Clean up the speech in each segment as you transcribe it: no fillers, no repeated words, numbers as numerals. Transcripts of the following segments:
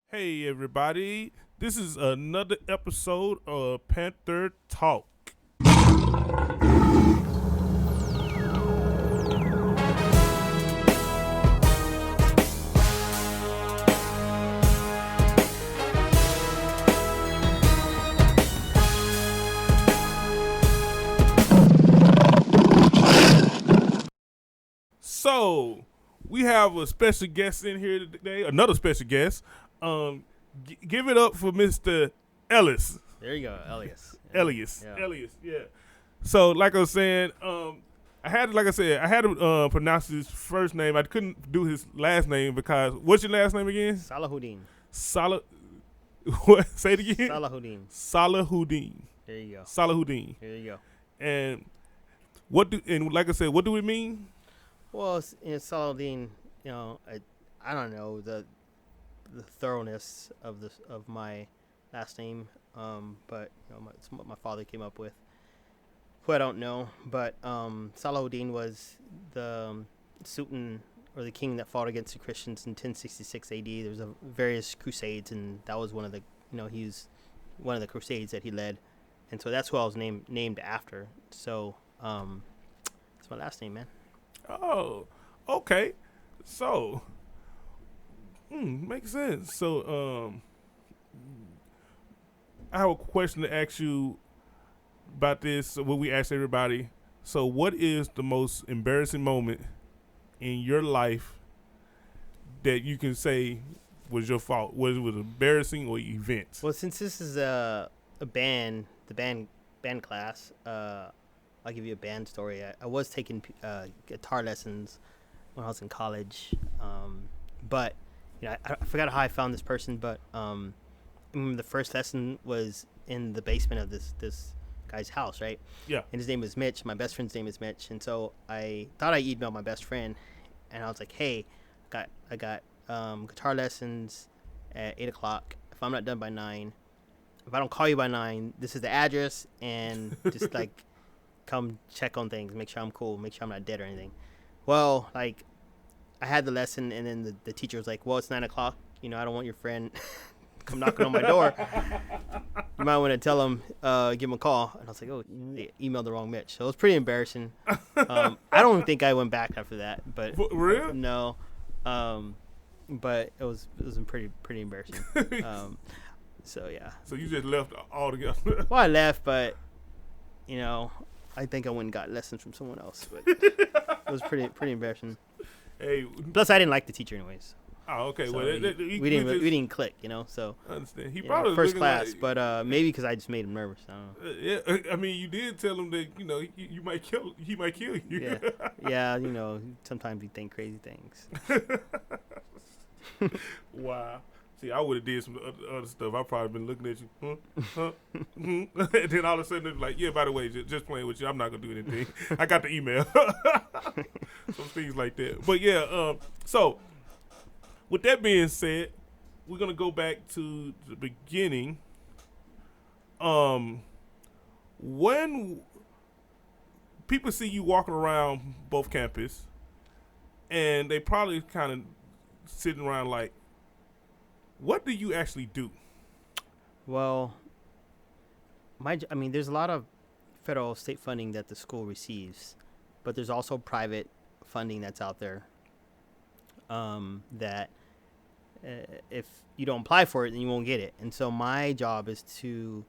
Hey everybody, this is another episode of Panther Talk. So, we have a special guest in here today, another special guest. Give it up for Mr. Ellis. There you go, Llyas. Elias, yeah. So, like I was saying, I had to pronounce his first name. I couldn't do his last name because what's your last name again? Salahuddin. What? Say it again. Salahuddin. Salahuddin. There you go. Salahuddin. There you go. And like I said, what do we mean? Well, Salahuddin, I don't know the thoroughness of my last name, but it's what my father came up with, who I don't know. But Salahuddin was the Sultan or the king that fought against the Christians in 1066 AD. There was various crusades, and that was one of the he was one of the crusades that he led, and so that's who I was named after. So it's my last name, man. Oh, okay. So, makes sense. So, I have a question to ask you about this. What we ask everybody. So, what is the most embarrassing moment in your life that you can say was your fault? Was it embarrassing or events? Well, since this is the band class, I'll give you a band story. I was taking guitar lessons when I was in college, but I forgot how I found this person. But the first lesson was in the basement of this guy's house, right? Yeah. And his name was Mitch. My best friend's name is Mitch, and so I thought I emailed my best friend, and I was like, "Hey, I got guitar lessons at 8:00. If I'm not done by 9, if I don't call you by 9, this is the address, and just like." Come check on things, make sure I'm cool, make sure I'm not dead or anything. Well, I had the lesson, and then the teacher was like, well, it's 9:00. I don't want your friend come knocking on my door. You might want to tell him, give him a call. And I was like, oh, they emailed the wrong Mitch. So it was pretty embarrassing. I don't think I went back after that. But For real? No. But it was pretty embarrassing. So, yeah. So you just left altogether? Well, I left, but, I think I went and got lessons from someone else, but it was pretty embarrassing. Hey, plus I didn't like the teacher anyways. Oh, okay. So Well, we didn't click, So I understand. He probably first class, like, but maybe because I just made him nervous. I don't know. Yeah, I mean, you did tell him that you might kill. He might kill you. Yeah. Sometimes we think crazy things. Wow. See, I would have did some other stuff. I've probably been looking at you, and then all of a sudden it's like, yeah, by the way, just playing with you. I'm not gonna do anything. I got the email. Some things like that. But yeah, so with that being said, we're gonna go back to the beginning. When people see you walking around both campus, and they probably kind of sitting around like, what do you actually do? Well, there's a lot of federal state funding that the school receives, but there's also private funding that's out there that if you don't apply for it, then you won't get it. And so my job is to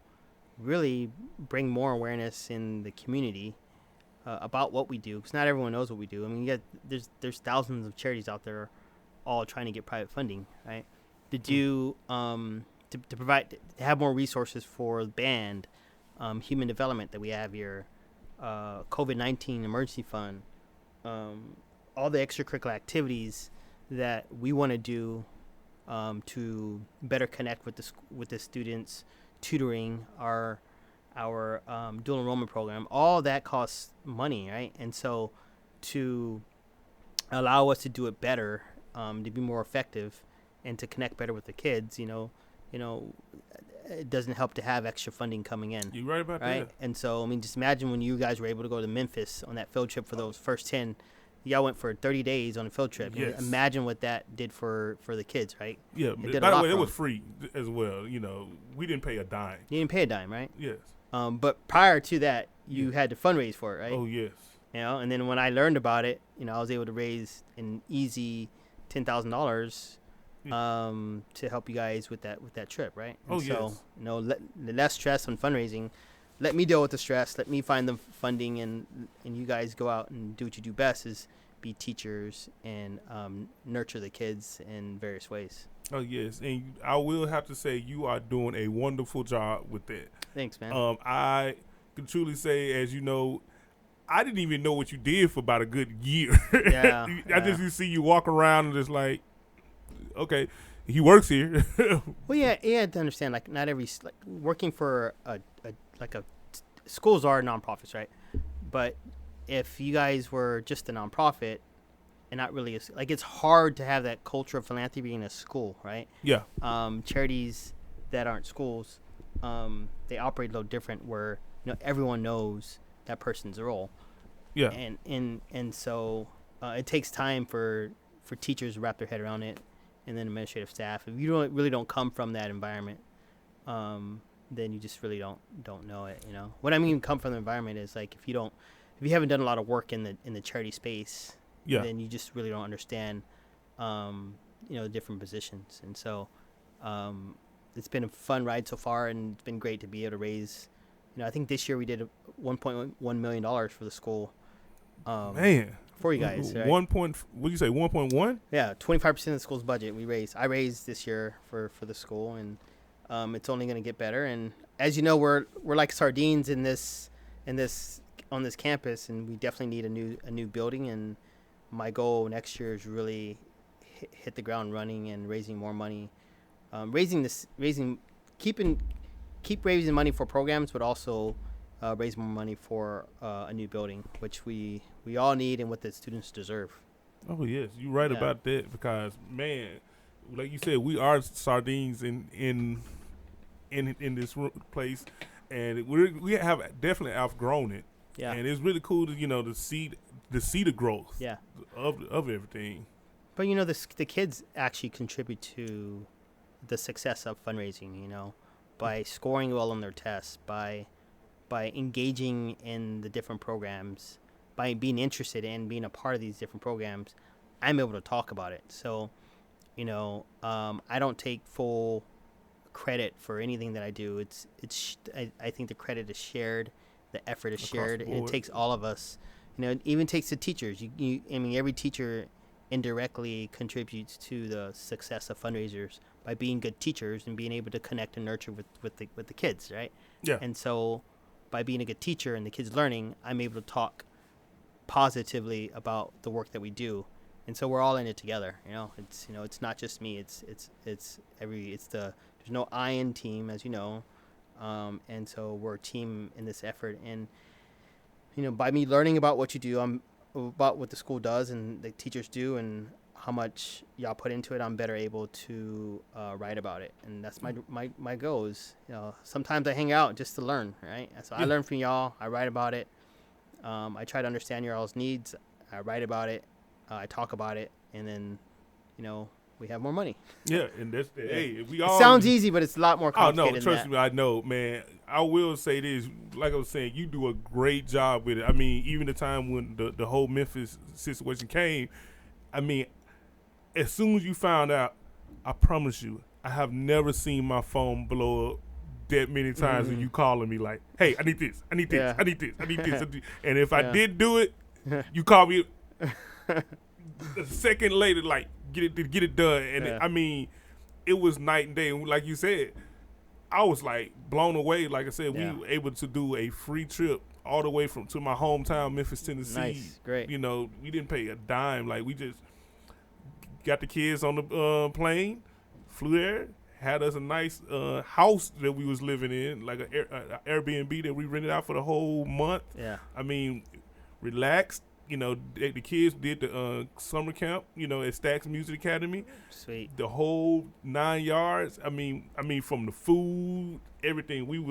really bring more awareness in the community about what we do, because not everyone knows what we do. I mean, there's thousands of charities out there all trying to get private funding, right? To do to provide to have more resources for the band, human development that we have here, COVID-19 emergency fund, all the extracurricular activities that we want to do to better connect with the students, tutoring, our dual enrollment program. All that costs money, right? And so to allow us to do it better, to be more effective, and to connect better with the kids, it doesn't help to have extra funding coming in. You're right about right? that. And so, just imagine when you guys were able to go to Memphis on that field trip for those first 10, y'all went for 30 days on a field trip. Yes. Imagine what that did for the kids, right? Yeah. It By the way, it was free as well. We didn't pay a dime. You didn't pay a dime, right? Yes. But prior to that, you had to fundraise for it, right? Oh, yes. And then when I learned about it, I was able to raise an easy $10,000 to help you guys with that trip, right? And so, yes. Less stress on fundraising. Let me deal with the stress. Let me find the funding, and you guys go out and do what you do best, is be teachers and nurture the kids in various ways. Oh, yes. And I will have to say you are doing a wonderful job with that. Thanks, man. I can truly say, as you know, I didn't even know what you did for about a good year. Yeah. I just see you walk around and just like, okay, he works here. Well, yeah, you have to understand, like, not every, like, working for schools are nonprofits, right? But if you guys were just a nonprofit and not really, it's hard to have that culture of philanthropy in a school, right? Yeah. Charities that aren't schools, they operate a little different, where everyone knows that person's role. Yeah. And so it takes time for teachers to wrap their head around it, and then administrative staff. If you really don't come from that environment, then you just really don't know it. What I mean, come from the environment is, like, if you haven't done a lot of work in the charity space, yeah, then you just really don't understand the different positions. And so it's been a fun ride so far, and it's been great to be able to raise. I think this year we did $1.1 million for the school. Man, for you guys, right? What did you say? 1.1? Yeah, 25% of the school's budget we raised. I raised this year for the school, and it's only going to get better. And as you know, we're like sardines on this campus, and we definitely need a new building. And my goal next year is really hit the ground running and raising more money, keep raising money for programs, but also raise more money for a new building, which we all need and what the students deserve. Oh, yes, you're right about that, because, man, like you said, we are sardines in this place, and we have definitely outgrown it. Yeah. And it's really cool to to see the growth. Yeah. of everything. But the kids actually contribute to the success of fundraising. By scoring well on their tests, by engaging in the different programs, by being interested in being a part of these different programs, I'm able to talk about it. So, I don't take full credit for anything that I do. I think the credit is shared, the effort is shared, and it takes all of us. It even takes the teachers. Every teacher indirectly contributes to the success of fundraisers by being good teachers and being able to connect and nurture with the kids, right? Yeah. And so by being a good teacher and the kids learning, I'm able to talk positively about the work that we do. And so we're all in it together. It's not just me. There's no I in team, as you know. And so we're a team in this effort. And by me learning about what you do, about what the school does and the teachers do and how much y'all put into it, I'm better able to write about it. And that's my goal is, sometimes I hang out just to learn, right? So I learn from y'all, I write about it. I try to understand y'all's needs, I write about it, I talk about it, and then, we have more money. Yeah, and that's hey, we all. It sounds easy, but it's a lot more complicated. Oh no, trust me, I know, man. I will say this, like I was saying, you do a great job with it. I mean, even the time when the whole Memphis situation came, I mean, as soon as you found out, I promise you, I have never seen my phone blow up that many times when you calling me like, hey, I need this, I need this, I need this, I need this. And if I did do it, you call me a second later, like, get it done. And it was night and day. And like you said, I was like blown away. Like I said, we were able to do a free trip all the way to my hometown, Memphis, Tennessee. Nice, great. We didn't pay a dime. Like, we just got the kids on the plane, flew there, had us a nice house that we was living in, like an Airbnb that we rented out for the whole month. Yeah. Relaxed. The kids did the summer camp, at Stax Music Academy. Sweet. The whole 9 yards. I mean, from the food, everything. We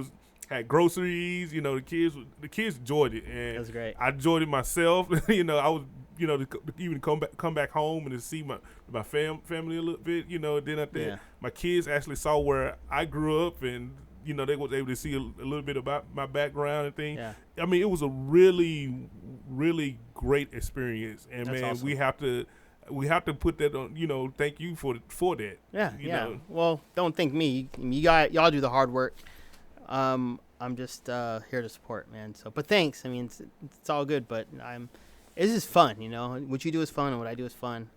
had groceries. The kids enjoyed it, and that's great. I enjoyed it myself. I was to even come back home and to see my family a little bit, then I think my kids actually saw where I grew up, and they was able to see a little bit about my background and things. Yeah. I mean, it was a really, really great experience, and That's man, awesome. we have to put that on. Thank you for that. Yeah, you yeah. know. Well, don't thank me. Y'all do the hard work. I'm just here to support, man. So, but thanks. I mean, it's all good, but it's just fun, What you do is fun, and what I do is fun.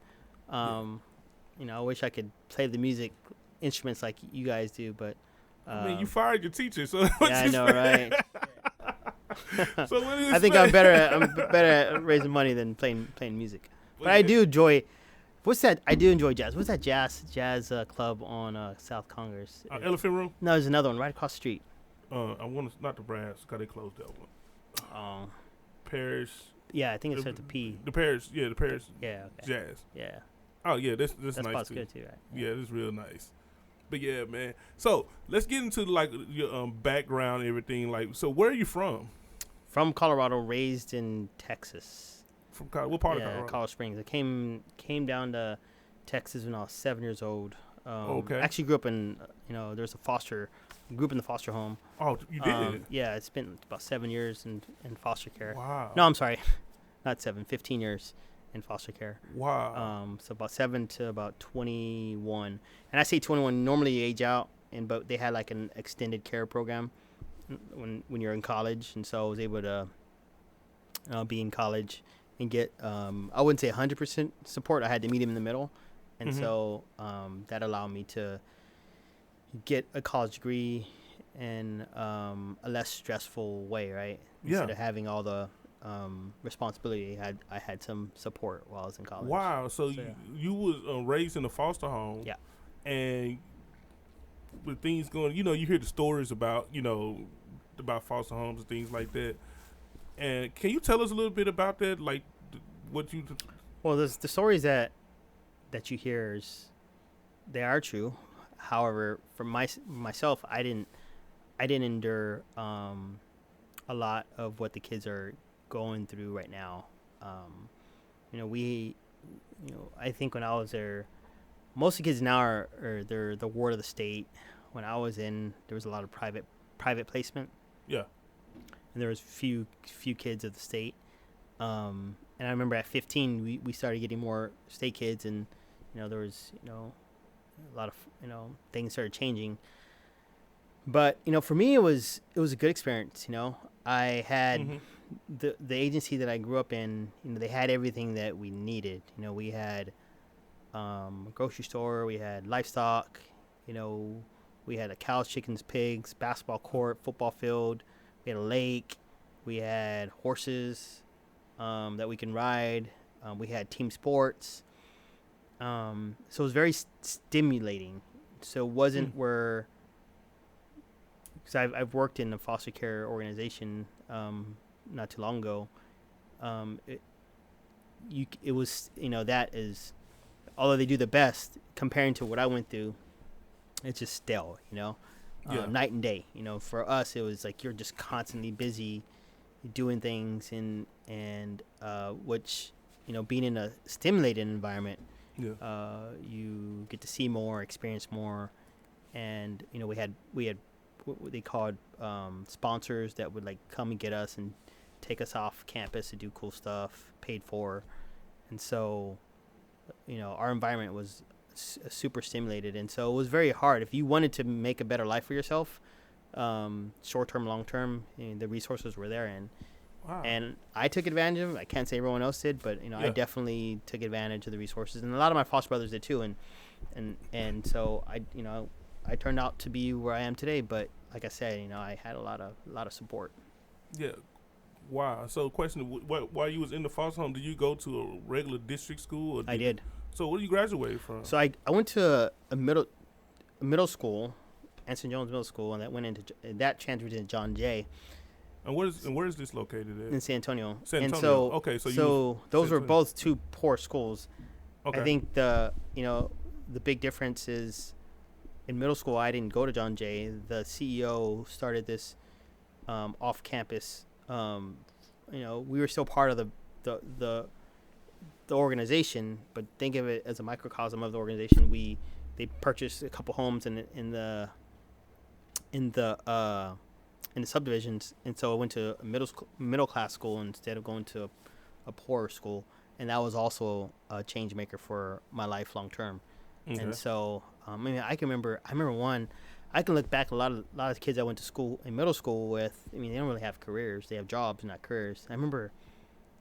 I wish I could play the music instruments like you guys do, but. I mean, you fired your teacher, so Yeah, I know, right? So what do you I think expect? I'm better at raising money than playing music. But I do enjoy. What's that? I do enjoy jazz. What's that jazz club on South Congress? Elephant Room. No, there's another one right across the street. I want to not the Brass because they closed that one. Parish. Yeah, I think it starts with P. The Parish. Yeah, the Parish. Yeah. Okay. Jazz. Yeah. Oh yeah, that's That nice spot's too. good too, right? Yeah, it's real nice. But yeah, man. So let's get into like your background and everything. Like, so where are you from? From Colorado, raised in Texas. From what part of Yeah, Colorado? Colorado Springs. I came down to Texas when I was 7 years old. Okay. Actually grew up in, there's grew up in the foster home. Oh, you did? Yeah, I spent about 7 years in foster care. Wow. No, I'm sorry. Not 7, 15 years in foster care. Wow. So about 7 to about 21. And I say 21, normally you age out, but they had like an extended care program when you're in college. And so I was able to be in college and get, I wouldn't say 100% support. I had to meet him in the middle. And so that allowed me to get a college degree in a less stressful way, right? Yeah. Instead of having all the responsibility, I had some support while I was in college. Wow. So you was raised in a foster home. Yeah. And with things going, you hear the stories about, about foster homes and things like that. And can you tell us a little bit about that? Like what you... Well, the stories that you hear they are true. However, for myself, I didn't endure a lot of what the kids are going through right now. I think when I was there, most of the kids now they're the ward of the state. When I was in, there was a lot of private placement. Yeah. And there was few kids of the state. And I remember at 15, we started getting more state kids, and there was a lot of things started changing. But for me, it was a good experience. I had the agency that I grew up in. They had everything that we needed. We had a grocery store, we had livestock. We had cows, chickens, pigs, basketball court, football field. We had a lake. We had horses that we can ride. We had team sports. So it was very stimulating. So it wasn't where, because I've worked in a foster care organization not too long ago. It was that is, although they do the best comparing to what I went through, it's just stale. Night and day. For us it was like you're just constantly busy doing things, and which being in a stimulated environment. Yeah. You get to see more, experience more, and we had what they called sponsors that would like come and get us and take us off campus to do cool stuff, paid for, and so our environment was super stimulated, and so it was very hard if you wanted to make a better life for yourself, short term, long term. The resources were there, and I took advantage of it. I can't say everyone else did, but I definitely took advantage of the resources, and a lot of my foster brothers did too. And so I turned out to be where I am today. But like I said, I had a lot of support. Yeah. Wow. So, question: while you was in the foster home, did you go to a regular district school? I did. So, where did you graduate from? So I went to a middle school, Anson Jones Middle School, and that transferred into John Jay. And where is this located at? In San Antonio. San Antonio. And so, okay, so those were both two poor schools. Okay. I think the big difference is in middle school I didn't go to John Jay. The CEO started this off campus. We were still part of the the organization, but think of it as a microcosm of the organization. They purchased a couple homes in the subdivisions, and so I went to a middle class school instead of going to a poorer school, and that was also a change maker for my life long term. Okay. And so I mean, I remember one. I can look back at a lot of kids I went to school in middle school with. I mean, they don't really have careers; they have jobs, not careers. I remember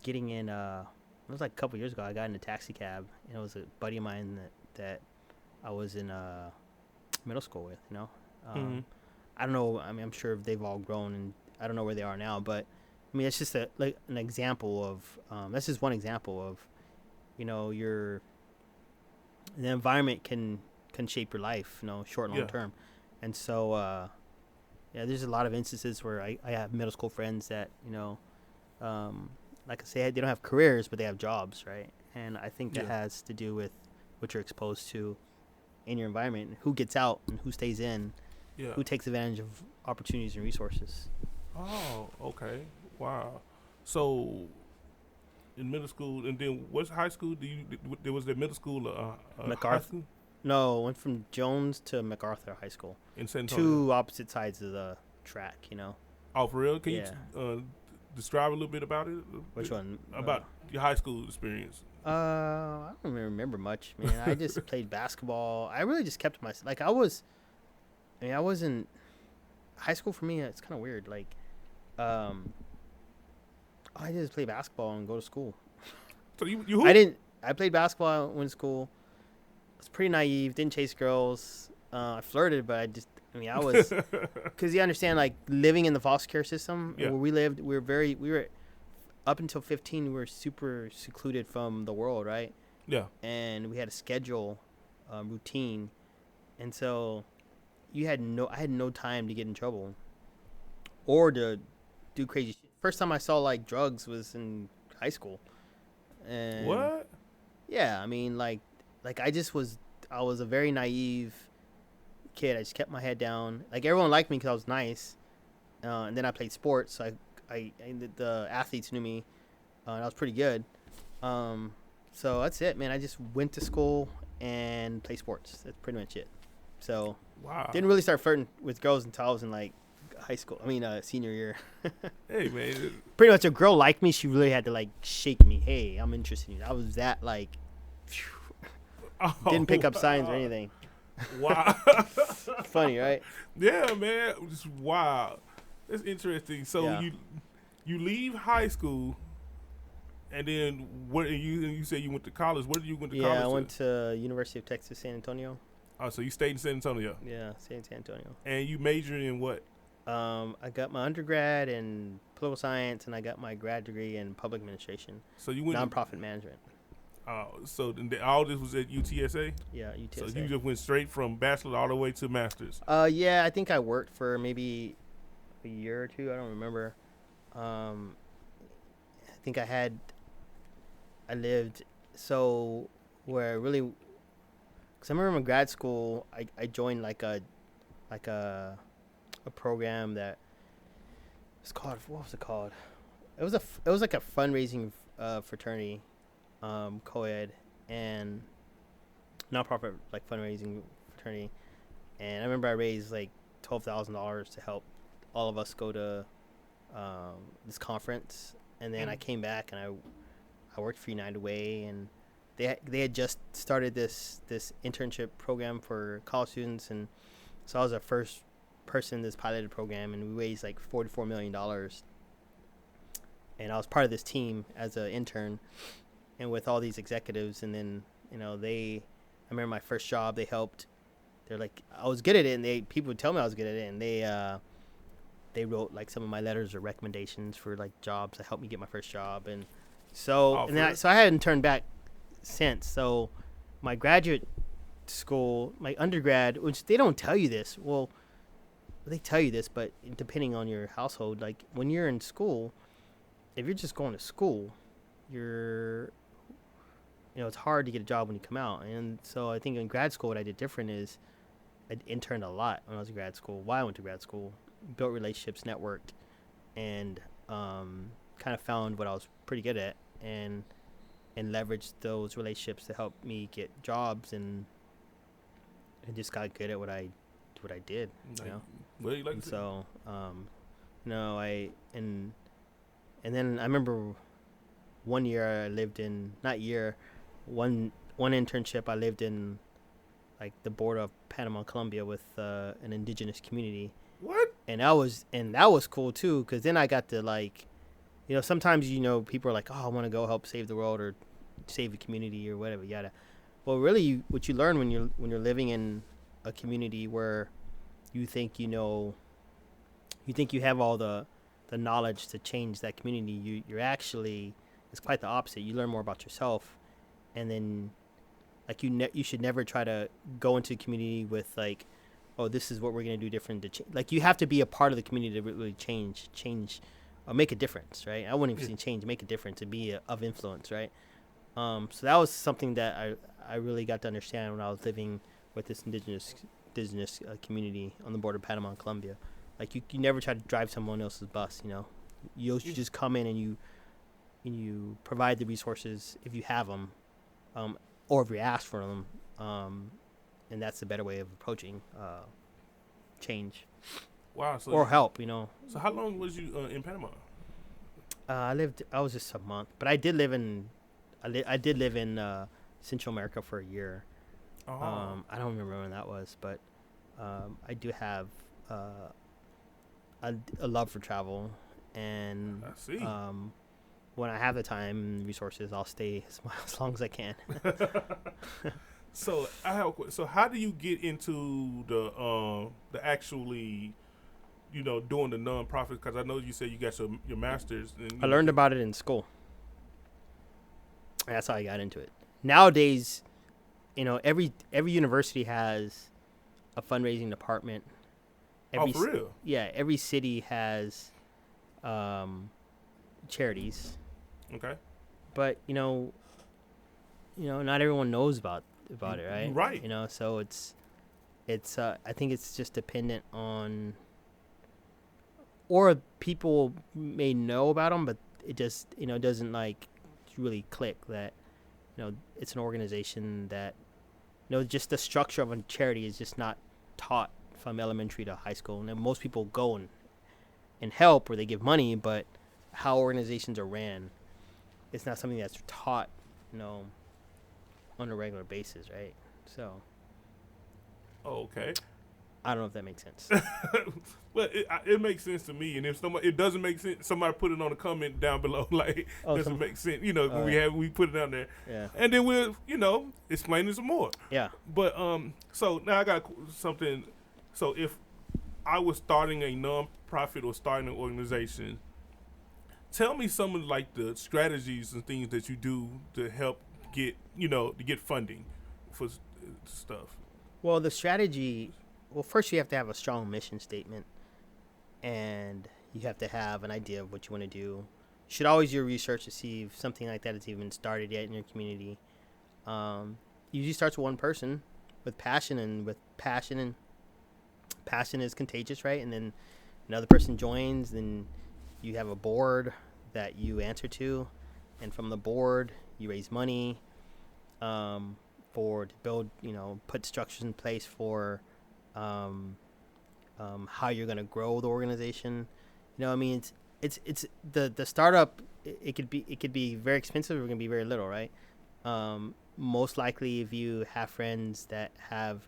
getting in. It was like a couple years ago. I got in a taxi cab, and it was a buddy of mine that I was in middle school with. You know. I don't know. I mean, I'm sure they've all grown, and I don't know where they are now. But I mean, it's just an example of. That's just one example of, you know, the environment can shape your life, you know, short and long term. And so, yeah, there's a lot of instances where I have middle school friends that, you know, like I say, they don't have careers, but they have jobs, right? And I think that has to do with what you're exposed to in your environment, who gets out and who stays in. Yeah. Who takes advantage of opportunities and resources. Oh, okay. Wow. So, in middle school, and then what's high school? There was the middle school, MacArthur? High school? No, went from Jones to MacArthur High School. In San Antonio? Two opposite sides of the track, you know. Oh, for real? Can you describe a little bit about it? Which one? About your high school experience. I don't really remember much, man. I just played basketball. I really just kept myself. Like, I wasn't high school for me. It's kind of weird. Like, I just play basketball and go to school. So you hoop? I played basketball. Went to school. I was pretty naive. Didn't chase girls. I flirted, but I was because you understand, like, living in the foster care system where we lived. We were up until 15. We were super secluded from the world, right? Yeah. And we had a schedule, routine, and so. I had no time to get in trouble or to do crazy shit. First time I saw, like, drugs was in high school. And what? Yeah, I mean, like I was a very naive kid. I just kept my head down. Like, everyone liked me because I was nice. And then I played sports. So the athletes knew me, and I was pretty good. So that's it, man. I just went to school and played sports. That's pretty much it. So didn't really start flirting with girls until I was in, like, high school. I mean, senior year. Hey, man. Pretty much a girl liked me. She really had to, like, shake me. Hey, I'm interested in you. I was that, like, didn't pick up signs or anything. Wow. Funny, right? Yeah, man. Just wow. That's interesting. So you leave high school, and then you say you went to college. Where did you went to college? Yeah, I went to University of Texas, San Antonio. Oh, so you stayed in San Antonio? Yeah, stayed in San Antonio. And you majored in what? I got my undergrad in political science, and I got my grad degree in public administration. So you went nonprofit management. So all this was at UTSA? Yeah, UTSA. So you just went straight from bachelor all the way to master's? Yeah, I think I worked for maybe a year or two. I don't remember. I think I lived so where really, because I remember in grad school, I joined like a program that was called, what was it called? It was like a fundraising fraternity, co-ed and nonprofit, like, fundraising fraternity. And I remember I raised like $12,000 to help all of us go to this conference. And then I came back and I worked for United Way, and they had just started this internship program for college students, and so I was the first person in this piloted program, and we raised like $44 million. And I was part of this team as an intern, and with all these executives. And then, I remember my first job, they're like, I was good at it, and people would tell me I was good at it, and they wrote like some of my letters or recommendations for like jobs that helped me get my first job. And so I hadn't turned back since. So my graduate school, my undergrad, which they don't tell you this, well, they tell you this, but depending on your household, like when you're in school, if you're just going to school, it's hard to get a job when you come out. And so I think in grad school, what I did different is I interned a lot when I was in grad school. While I went to grad school, built relationships, networked, and kind of found what I was pretty good at. And leverage those relationships to help me get jobs, and just got good at what I did, you know. Well, you like And to so, no, and then I remember one year I lived in, not year, one internship I lived in, like the border of Panama and Colombia with an indigenous community. What? And that was cool too, because then I got to, like, you know, sometimes, you know, people are like, oh, I want to go help save the world or save a community or whatever, yada. Well, really, what you learn when you're living in a community where you think you have all the knowledge to change that community, you're actually, it's quite the opposite. You learn more about yourself, and then, like, you should never try to go into a community with, like, oh, this is what we're gonna do different to change. Like, you have to be a part of the community to really change, make a difference, right? I wouldn't even say change, make a difference, and be of influence, right? So that was something that I really got to understand when I was living with this indigenous community on the border of Panama and Colombia. Like, you never try to drive someone else's bus, you know. You just come in and you provide the resources if you have them, or if you ask for them, and that's the better way of approaching change. Wow. So or help, you know. So how long was you in Panama? I was just a month, but I did live in Central America for a year. Oh. I don't remember when that was, but I do have a love for travel, and I see. when I have the time and resources, I'll stay as long as I can. So I have. So how do you get into the actually, you know, doing the nonprofit? Because I know you said you got your master's. And I learned about it in school. That's how I got into it. Nowadays, you know, every university has a fundraising department. For real? Yeah, every city has charities. Okay. But you know, not everyone knows about it, right? Right. You know, so it's I think it's just dependent on, or people may know about them, but it just, you know, doesn't like really click that, you know, it's an organization that, you know, just the structure of a charity is just not taught from elementary to high school. And then most people go and help, or they give money, but how organizations are ran, it's not something that's taught, you know, on a regular basis, right? So. Okay. I don't know if that makes sense. Well, it makes sense to me, and if it doesn't make sense, somebody put it on a comment down below. Like, doesn't make sense, you know? We put it down there, and then we'll, you know, explain it some more. Yeah. But so now I got something. So if I was starting a nonprofit or starting an organization, tell me some of like the strategies and things that you do to help get, you know, to get funding for stuff. Well, the strategy. Well, first you have to have a strong mission statement, and you have to have an idea of what you want to do. You should always do your research to see if something like that has even started yet in your community. Usually starts with one person with passion, and passion is contagious, right? And then another person joins, then you have a board that you answer to, and from the board you raise money to build, you know, put structures in place for how you're going to grow the organization. You know, I mean, it's the startup. It could be very expensive, or it can be very little, right? Most likely, if you have friends that have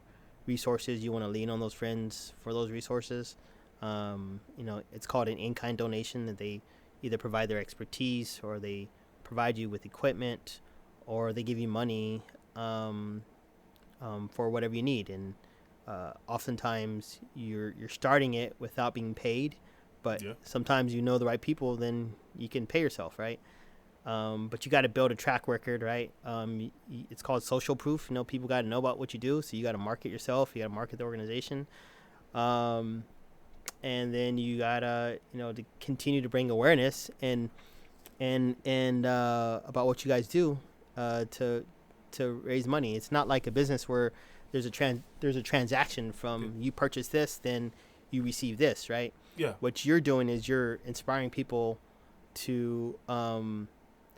resources, you want to lean on those friends for those resources. You know, it's called an in-kind donation, that they either provide their expertise, or they provide you with equipment, or they give you money for whatever you need. And oftentimes you're starting it without being paid, but sometimes you know the right people, then you can pay yourself, right? But you got to build a track record, right? It's called social proof. You know, people got to know about what you do, so you got to market yourself. You got to market the organization, and then you gotta, you know, to continue to bring awareness and about what you guys do to raise money. It's not like a business where there's a transaction from you purchase this, then you receive this, right? Yeah. What you're doing is you're inspiring people to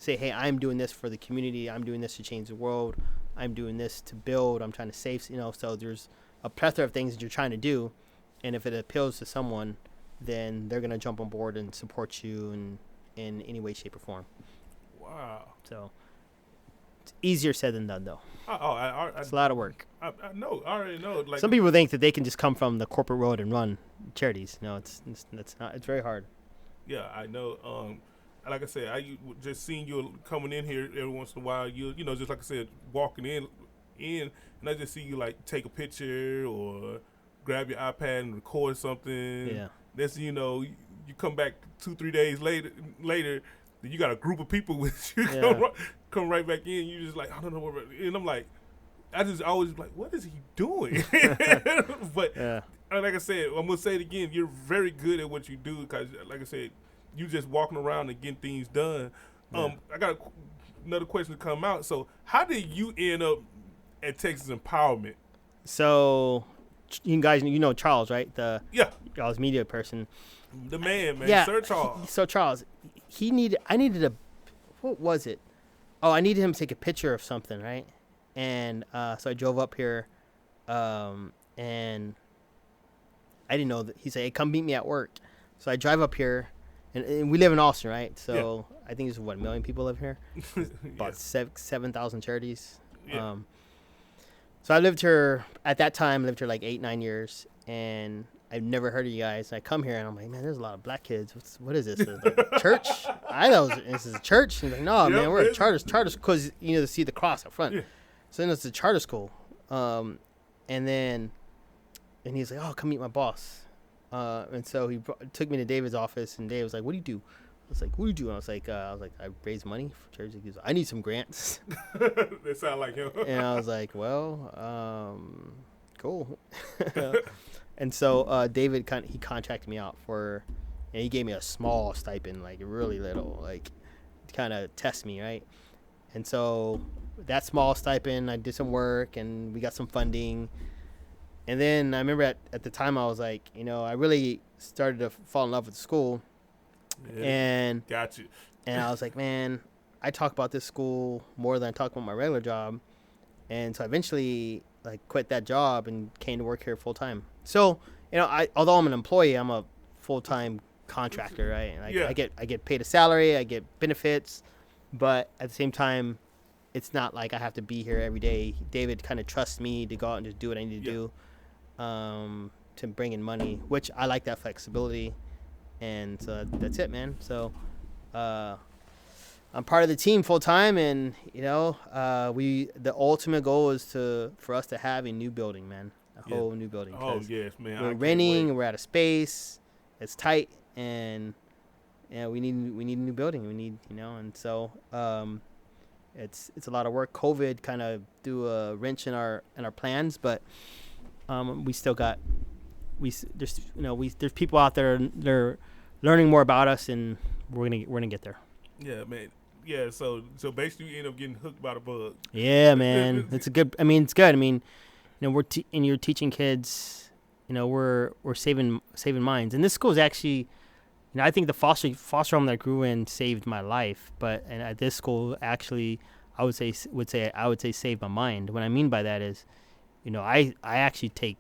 say, hey, I'm doing this for the community. I'm doing this to change the world. I'm doing this to build. I'm trying to save, so there's a plethora of things that you're trying to do. And if it appeals to someone, then they're going to jump on board and support you in any way, shape, or form. Wow. So it's easier said than done, though. It's a lot of work. I know. I already know. Like, some people think that they can just come from the corporate world and run charities. No, it's not. It's very hard. Yeah, I know. Like I said, I just seeing you coming in here every once in a while. Just like I said, walking in, and I just see you like take a picture or grab your iPad and record something. Yeah. That's you come back 2-3 days later, then you got a group of people with you come right back in. You just like, I don't know what, and I'm like, I just always like, what is he doing? But like I said, I'm gonna say it again. You're very good at what you do because, like I said, you just walking around and getting things done. I got another question to come out. So, how did you end up at Texas Empowerment? So, you guys, Charles, right? Charles media person. The man, yeah. Sir Charles. So Charles, what was it? Oh, I needed him to take a picture of something, right? And so I drove up here, and I didn't know that. He said, hey, come meet me at work. So I drive up here, and we live in Austin, right? So I think there's, 1 million people live here. About 7,000 charities. Yeah. So I lived here, at that time, like 8-9 years, and I've never heard of you guys. I come here, and I'm like, man, there's a lot of black kids. What is this? Like a church? I know this is a church. And he's like, no, man, we're a charter, because, to see the cross up front. Yeah. So then it's a charter school. And he's like, oh, come meet my boss. And so he took me to David's office, and Dave was like, what do you do? I was like, what do you do? And I was like, I raise money for church. He goes, I need some grants. That sound like him. And I was like, well, cool. And so David he contracted me out and he gave me a small stipend, like really little, like to kind of test me, right? And so that small stipend, I did some work and we got some funding. And then I remember at the time I was like, I really started to fall in love with the school. Yeah, and got you. And I was like, man, I talk about this school more than I talk about my regular job. And so I eventually quit that job and came to work here full time. So, although I'm an employee, I'm a full-time contractor, right? I get paid a salary, I get benefits, but at the same time, it's not like I have to be here every day. David kind of trusts me to go out and just do what I need to do, to bring in money, which I like that flexibility. And so that's it, man. So, I'm part of the team full time, and the ultimate goal is for us to have a new building, man. A whole new building. Oh yes, man. We're renting. We're out of space. It's tight, and we need a new building. We need and so it's a lot of work. COVID kind of threw a wrench in our plans, but we still got there's people out there. They're learning more about us, and we're gonna get there. Yeah, man. Yeah, so basically you end up getting hooked by the bug. Yeah, man. It's good. I mean, you're teaching kids, we're saving minds. And this school is actually, I think the foster home that I grew in saved my life, but at this school actually I would say saved my mind. What I mean by that is, I actually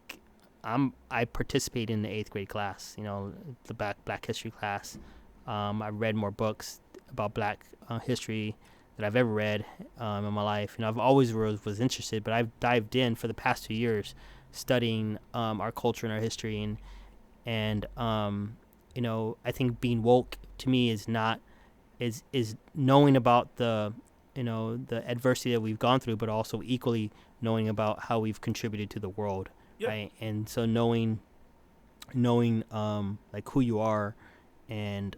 I participate in the 8th grade class, the Black history class. I read more books about Black history that I've ever read in my life. I've always was interested, but I've dived in for the past 2 years studying our culture and our history, and I think being woke to me is knowing about the adversity that we've gone through, but also equally knowing about how we've contributed to the world. Yep. Right? And so knowing who you are and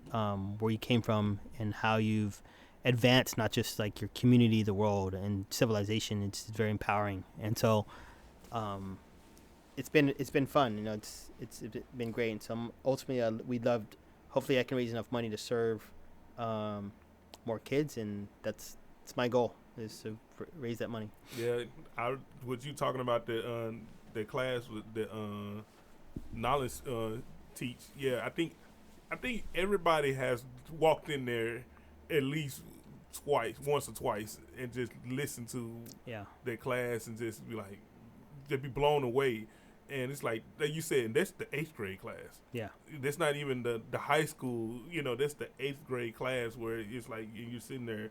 where you came from and how you've advanced not just your community, the world, and civilization. It's very empowering. And so it's been fun. It's been great. And so ultimately hopefully I can raise enough money to serve more kids, and that's my goal, is to raise that money. Yeah, what you talking about the class with the knowledge teach? Yeah, I think everybody has walked in there at least once or twice, and just listen to their class and just be like, just be blown away. And it's like you said, that's the 8th grade class. Yeah. That's not even the high school, that's the 8th grade class where it's like you're sitting there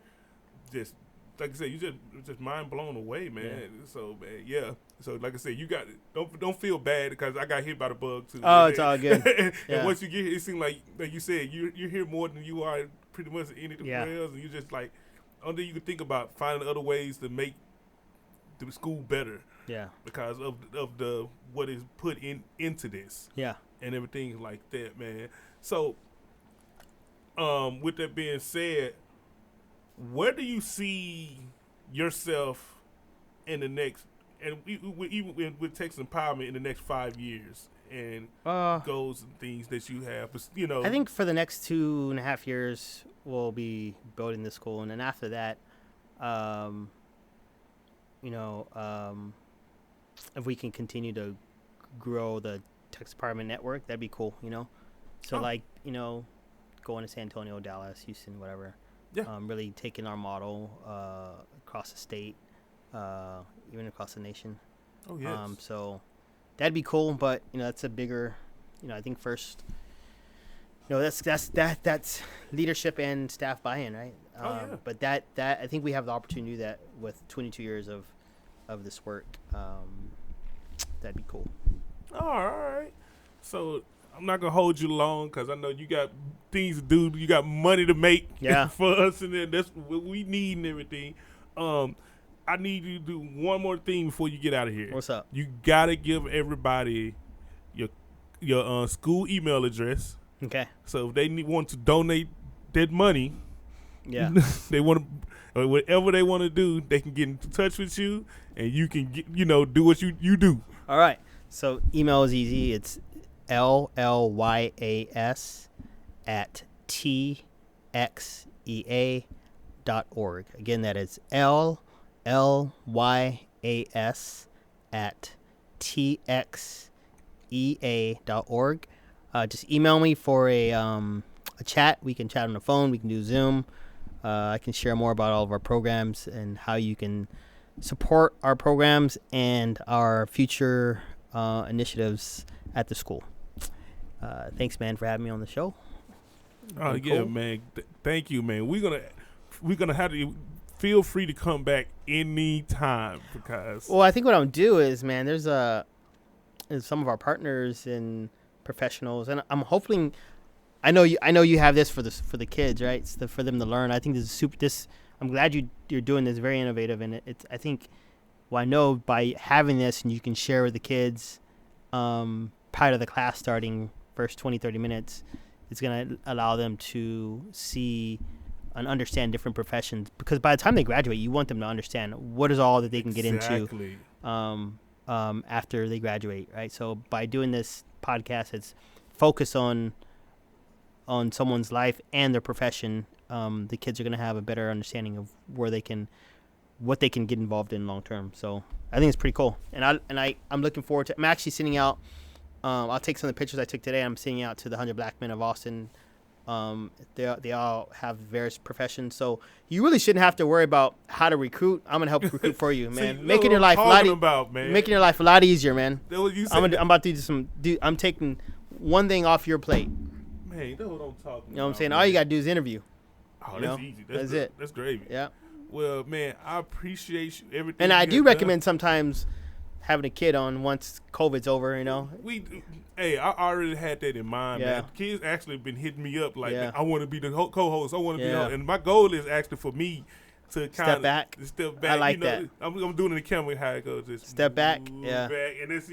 just, like I said, you just mind blown away, man. Yeah. So, man, yeah. So, like I said, you got don't feel bad because I got hit by the bug too. Oh, it's all good. And once you get here, it seems like you said, you're here more than you are pretty much anywhere else, and you just like, only you can think about finding other ways to make the school better. Yeah. Because of the what is put into this. Yeah. And everything like that, man. So, with that being said, where do you see yourself in the next, and even with Texas Empowerment in the next 5 years, and goals and things that you have, I think for the next 2.5 years, we'll be building the school, and then after that, if we can continue to grow the Texas Empowerment network, that'd be cool, So going to San Antonio, Dallas, Houston, whatever. Yeah. Really taking our model across the state, even across the nation. Oh yes. So that'd be cool, but that's a bigger. I think first. That's leadership and staff buy-in, right? But that I think we have the opportunity to do that with 22 years of this work. That'd be cool. All right. So I'm not gonna hold you long because I know you got things to do. You got money to make for us, and then that's what we need and everything. I need you to do one more thing before you get out of here. What's up? You gotta give everybody your school email address. Okay. So if they want to donate that money, they want to, whatever they want to do, they can get in touch with you, and you can do what you do. All right. So email is easy. It's LLYAS@TXEA.org. Again, that is LLYAS@TXEA.org. Just email me for a chat. We can chat on the phone. We can do Zoom. I can share more about all of our programs and how you can support our programs and our future initiatives at the school. Thanks, man, for having me on the show. Oh yeah, cool. Man. Thank you, man. We're gonna have to feel free to come back anytime because. Well, I think what I'm do is, man, there's some of our partners and professionals, and I'm hoping. I know you have this for the kids, right? It's for them to learn. I think this is super. I'm glad you're doing this, very innovative, and it's. I think. Well, I know by having this, and you can share with the kids, prior to the class starting, first 20-30 minutes, it's going to allow them to see and understand different professions. Because by the time they graduate, you want them to understand what is all that they can get into after they graduate, right? So by doing this podcast, it's focused on someone's life and their profession. The kids are going to have a better understanding of what they can get involved in long term. So I think it's pretty cool, and I'm looking forward to. I'm actually sending out. I'll take some of the pictures I took today. I'm sending out to the 100 Black Men of Austin. They all have various professions, so you really shouldn't have to worry about how to recruit. I'm gonna help recruit for you, man. Making your life a lot easier, man. I'm about to do I'm taking one thing off your plate. Man, that's what I'm talking about. You know what I'm saying? All you gotta do is interview. Oh, that's easy. That's it. That's gravy. Yeah. Well, man, I appreciate you everything. And I do recommend sometimes having a kid on once COVID's over, I already had that in mind, man. Kids actually been hitting me up like, I want to be the co-host. I want to be the host. And my goal is actually for me to kind of step back. I like that. I'm doing it in the camera how it goes. Just step back. Yeah. Back, and it's,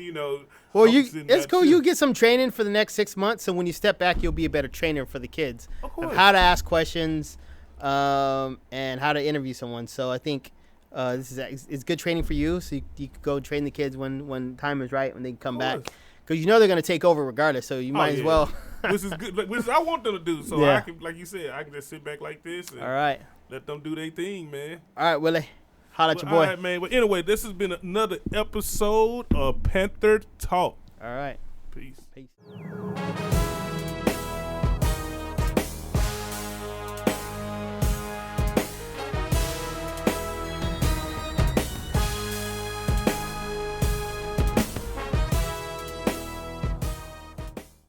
Well, it's cool. You get some training for the next 6 months. So when you step back, you'll be a better trainer for the kids. Of course. Of how to ask questions and how to interview someone. So I think it's good training for you. So you can go train the kids when time is right, when they come back. Because they're going to take over regardless, so you might as well. Which is good. Which I want them to do. So I can, like you said, I can just sit back like this and all right. Let them do their thing, man. All right, Willie. Holla at your boy. All right, man. But anyway, this has been another episode of Panther Talk. All right. Peace.